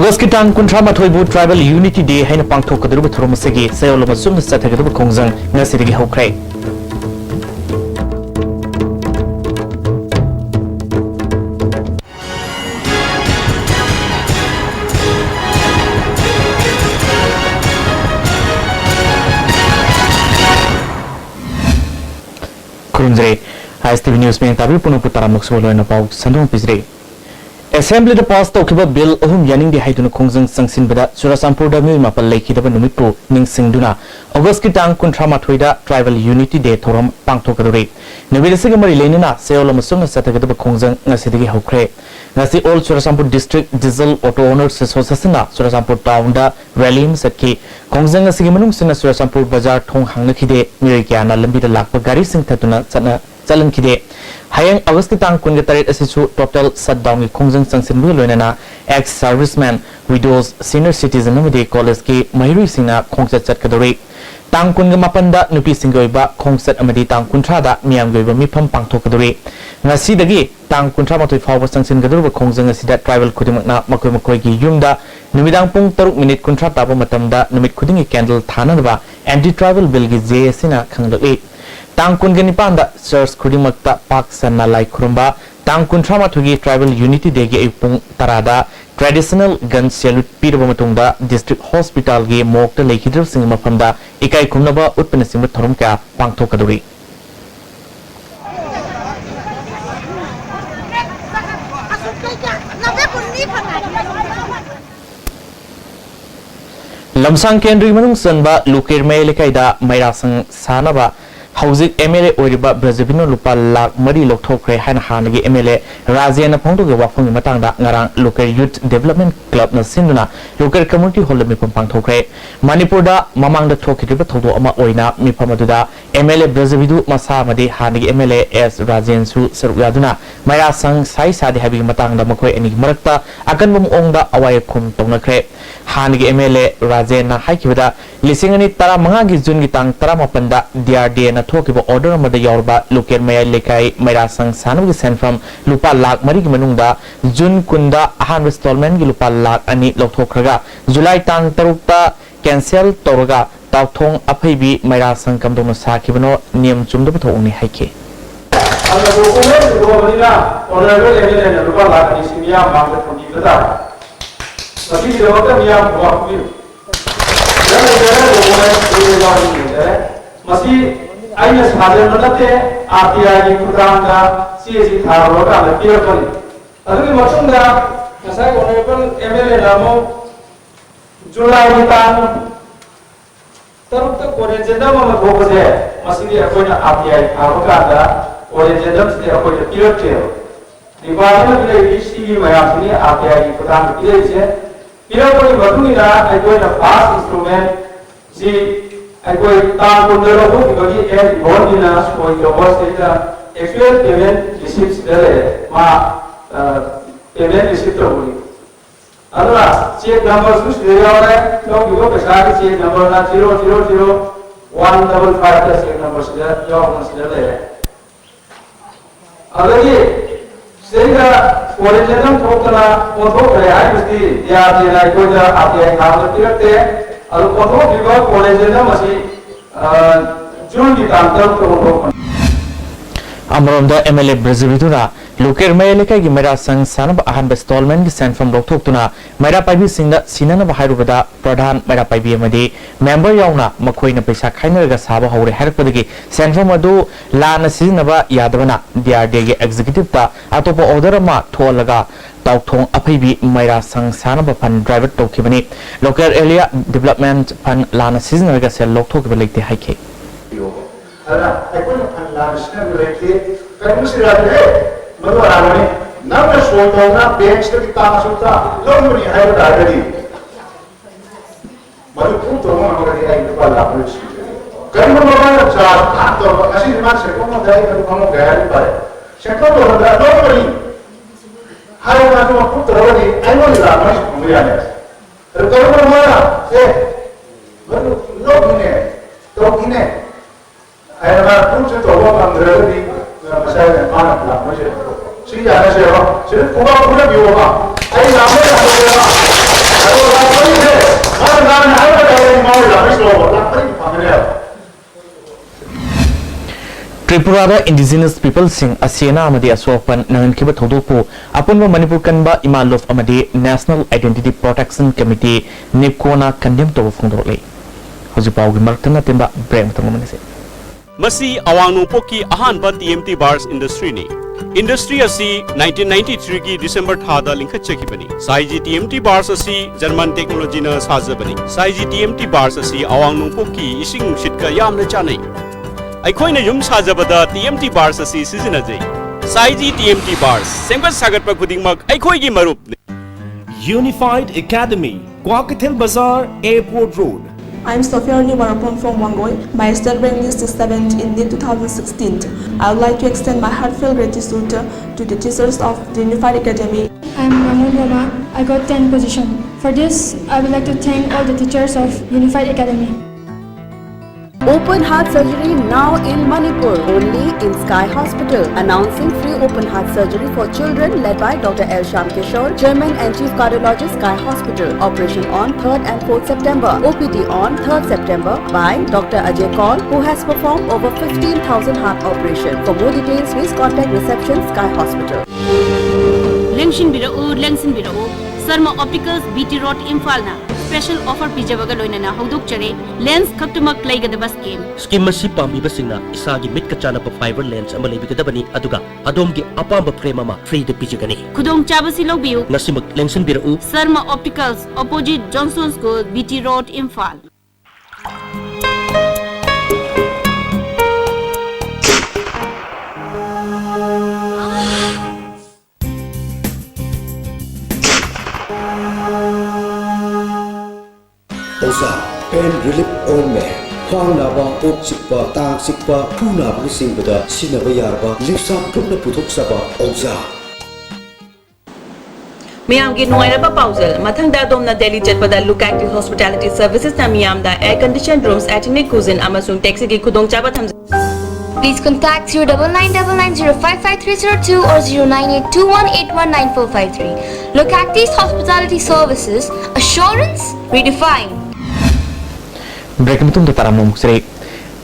अगस्त की टांग कुंट्रा माथोइबु ट्राइबल यूनिटी डे हैन पांगथोकदरुब थुरमसगी सेओलम सुम सथगदुब खोंजंग ngasiदगी हौख्रै खुरुंजरे आईएसटीवी न्यूज़ में ताबी पुनु पुतारा मुक्सवलोन पाउ संदों पिजरे असेंबली द पास तौखिबा बिल अहुम यानिंग दे हाइदुन खोंजंग संगसिनबदा चुरासामपुर द म्युइ मापल लेखिदबा नुमितपु निंगसिंगदुना अगस्त की टांग कुंट्रा माथोइदा ट्राइबल यूनिटी डे थोरम पांगथोकदुरे नबिदसिग मरि लेनिना सेओलम सुम सथगदबा खोंजंग ngasiदगी हौख्रे ngasi all Churachandpur district diesel auto owners association ना चुरासामपुर टाउन दा रैली में सटकी खोंजंग ngasi मनुंग सिना चुरासामपुर बाजार थोंग हांगनखिदे मिरै क्याना लंबिदा लाकपा गाड़ी सिंग थतुना चना चलन खिदे हायंग अगस्त की टांग कुंग तरेट असिसु टोटल शटडाउन की खोंजंग संगसिनबु लोइनाना ex serviceman widows senior citizen अमदे कॉलेज की महिरुई सिंगना खोंगचत चटकदोरे टांग कुंग मापनदा नुपी सिंगोइबा खोंगचत अमदे टांग कुंथ्रादा मियामगोइबा मिफम पांगथोकदोरे ngasiदगी टांग कुंथ्रा माथोइ फावबा संगसिनगदोरबा खोंजंग असिदा ट्राइबल खुदिमकना मकोइ मकोइगी युमदा निमिदांग पुंग 3 मिनिट कुंथ्रा ताबा मतमदा नुमित खुदिंगी कैंडल थाननबा एंटी ट्राइबल बिल की जेएसिना खंगलई टांग कुंग निपांदा चर्च खुदिमकता पाक सन्ना लाई खुरुंबा टांग कुंथ्रा माथोइगी ट्राइबल यूनिटी डे गी पुंग तरादा ट्रेडिशनल गन सैल्यूट पीरबा मतुंगदा डिस्ट्रिक्ट हॉस्पिटल गी मोकता लेखिद्रब सिंग मफमदा इकाई खुमनबा उत्पन्न सिंग थोरम का पांगथोकदुरी लमसांग केंद्रीय मनुंग सनबा लुकेर मे लेकाइदा मैरासंग सानबा हौजिक एमएलए ओरिबा ब्रजबिनो लुपा लाख मरी लोकथोख्रे हान हानगी एमएलए राजेन फोंदोगे वाफंगी मतंगदा ngarang लोकेर यूथ डेवलपमेंट क्लब न सिंदुना लोकेर कम्युनिटी हॉल मिफम पांगथोख्रे मणिपुर दा ममांगदा थोखिदिबा थौदो अमा ओइना मिफम अदुदा एमएलए ब्रजबिदु मसा मदे हानगी एमएलए एस राजेन सु सरुयादुना मैरासंग साई सादे हाबी मतंगदा मखोय एनि मरक्ता अकनबम ओंगदा अवाय खुम तौनख्रे हानगी एमएलए राजेन ना हाइकिबदा लिसिंगनी 15 गी जून गी तांग 18 दा डीआरडीए ना थोकिबा ऑर्डर मदा यावरबा लोकेर मया लेकाई मैरासंग सानुगी सेंफम लुपा लाख मरी गी मनुंगदा जून कुंदा अहान इंस्टॉलमेंट गी लुपा लाख अनि लौथोखरगा जुलाई तांग 3 ता कैंसिल तौरगा तावथोंग अफैबी मैरासंग कमदोनो साखिबनो नियम चुमदब थोंगनि हाइके मसी आइना साजन नते आरटीआई की खुदांगा सीएसी थारोगा लतियर पनी अदुगी मसुंगा नसाय ऑनरेबल एमएलए नामो जुलाई तांग तरुक कोरेजेंडम म भोगसे मसीदी अकोइना आरटीआई थारोगा दा कोरेजेंडम से अकोइना तिरते डिपार्टमेंट के ईसी मयासनी आरटीआई की खुदांग तिरेसे तिरकोई बतुनिना अकोइना फास्ट इंस्ट्रूमेंट जी अकोई तांग कुंडलो को बिगोगी एक बोर्ड दिना कोई लोगों से का एक्चुअल पेमेंट रिसीप्ट दे मा पेमेंट रिसीप्ट तो हुई अगला चेक नंबर कुछ दे रहा है तो बिगो पैसा के चेक नंबर ना 000155 का चेक नंबर से जो हम से दे अगर ये सेगा ओरिजिनल ठोकना वो तो है आई उसकी या तेरा कोई आते हैं काम करते हैं अल कोतो बिगो कॉलेजना मसी जून की तांतर तो अमरोंदा एमएलए ब्रजबिदुना लोकेर मेलेका की मेरा संग सानब अहन इंस्टॉलमेंट की सेंफम लोकथोक्तुना मेरा पाइबी सिंगदा सिनन बहारुबदा प्रधान मेरा पाइबी अमदी मेंबर यावना मखोइना पैसा खाइनरगा साबा हौरे हरपदगी सेंफम अदु लाना सिनबा यादवना डीआरडी के एग्जीक्यूटिव ता अतोप ऑर्डर मा थोलगा ताउथोंग अफैबी मैरा संग सानब फंड ड्राइवर तौखिबनी लोकल एरिया डेवलपमेंट फंड लाना सिजनरगा से लोकथोकबा लेते हाइके अरा अकोन फंड लाना सिजनरगा लेते कर्मसिरा दे मदो आरामने नम सोतोना बैंक से कितना सुता लोगों हाय दागरी मदो पुतो मगरे आई पाला पुलिस कर्म बाबा चार हाथ तो असी निमान से को दाई कर हम गया पर शेको तो लोगों हाय ना तो पुतो रोदी आई वो ला मैं मुया ने तो कर्म बाबा ए मदो लोग ने तो किने आई ना पुतो तो वो अंदर दी मसाले आना ला मुझे 谁家的时候，其实不光不是比我嘛，还有咱们的时候。Tripura indigenous people sing Asiana Amadi Aswapan Nankiba Todopo upon Manipur Kanba Imalof Amadi National Identity Protection Committee Nipkona condemned to Fundole. Hosipau Martana Timba Bremtamanese. Masi Awang Poki Ahanba TMT bars industry ni. Industry asi 1993 ki December thada linkha chekibani. Saiji TMT bars asi German technology na sajabani. Saiji TMT bars asi Awang Poki ising shitka yamna chanai. Aikhoina yum sajabada TMT bars asi sizinajai. Saiji TMT bars sembat sagatpa khudingmak aikhoi gi marup ne. Unified Academy, Kwakathil Bazaar, Airport Road. I am Sophia Marapon from Wangoi. My state rank list is 7th in the 2016. I would like to extend my heartfelt gratitude to the teachers of the Unified Academy. I am Ramon Roma. I got 10th position. For this, I would like to thank all the teachers of Unified Academy. Open heart surgery now in Manipur, only in Sky Hospital. Announcing free open heart surgery for children led by Dr. L. Sham Kishore, Chairman and Chief Cardiologist, Sky Hospital. Operation on 3rd and 4th September. OPD on 3rd September by Dr. Ajay Kaul, who has performed over 15,000 heart operations. For more details, please contact reception Sky Hospital. Lengshin Birao, Sarma Opticals BT Road Imphal special offer pijabaga loinana hauduk chare lens khaktumak laigadaba scheme. Scheme masi pambibasingna isagi mitka chanapa fiber lens ama lebigadabani aduga adomgi apamba frame ama free de pijagani. Khudong chabasi lawbiu. Nasimak Lengshin Birao, Sarma Opticals opposite Johnson School BT Road Imphal. Oza, Pain Relief Ointment. Khwang naba, ok sikpa, tang sikpa, pu naba singbada, sinaba yarba, lipsa putna puthok saba, Oza. Miyam ki nuairaba pausal, mathang da domna Delhi chatpada Look Active Hospitality Services na miyam da air conditioned rooms, ethnic cuisine, amasung taxi ki khudong chaba tham. Please contact 09999055302 or 098218194553. Look Active Hospitality Services, assurance redefined. Break mutung to taram nung sri.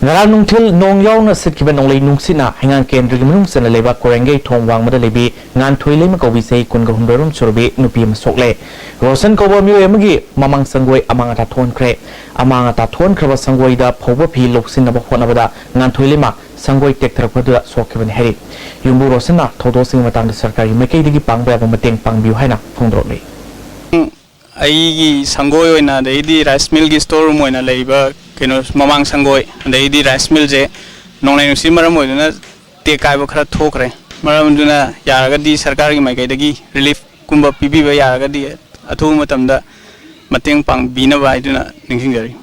Ngaral nung til nong yaw na sit kiban nong lay nung sina hangang kendri gimunung sa naleba korengay thong wang madalebi ngan thuile makawi say kun ga humberum surbi nupi masokle. Rosen kobo miyo emagi mamang sangway amang atathon kre. Amang atathon kraba sangway da phoba phi loksin na bakhona bada ngan thuile ma sangway tek tharakpada sokiban heri. Yumbu rosen na thodo sing matang da sarkari mekai digi pangba ba mateng pangbiu haina phongdrole. Aigi sangoi na deidi rice mill gi store room na leiba keno mamang sangoi deidi rice mill je nonglai nusi maram moiduna te kai ba khara thokre maram duna yaraga di sarkar gi mai kai dagi relief kumba pibi ba yaraga di athu matam da mateng pang bina ba iduna ningsing jari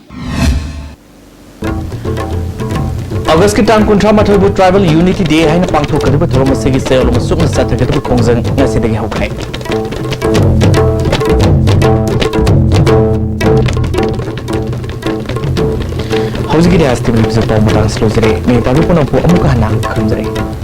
August ki tang kuntra mathabu tribal unity day haina pangthok kadaba thoroma segi sel masuk na satha kadaba khongjang na sidagi haukai How's it going to be? I'm going to go to the hospital. I'm going to go to the hospital.